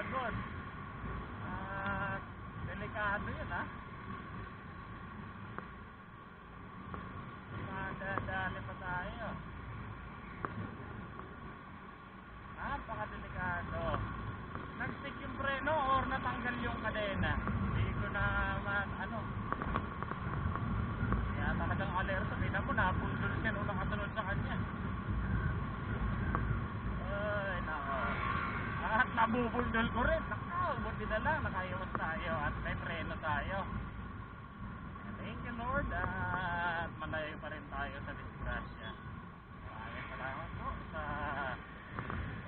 pagod. Delikado yun, ha? Madadali pa tayo. Napakadelikado. Nag-stick yung preno or natanggal yung kadena. Hindi ko na kaya talagang alerto. Tingnan mo, napundol siya nung nakasunod sa kanya. Ay, nako. At nabubundol ko rin. Nakaw, buti na lang. Nakaiwas tayo at may preno tayo. Thank you, Lord. At malayo pa rin tayo sa disgrasya. Maraming salamat po sa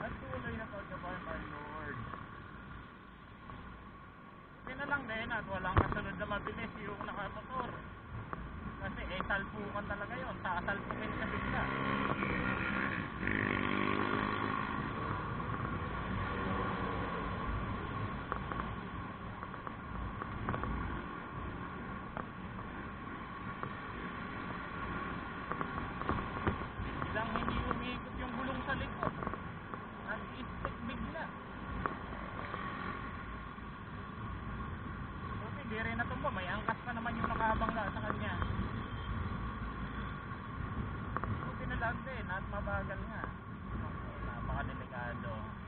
patuloy na pagkabay, my Lord. Okay na lang din at walang kasunod na mabilis yung nakamotor. Kasi salpukan talaga yun. Sasalpukin ka bigla. Bilang hindi umikot yung gulong sa likod. Nag-stick bigla. Okay, di rin natumba. May angkas pa naman yung nakabangga sa kanya. Okay na lang din at mabagal nga. Napakadelikado.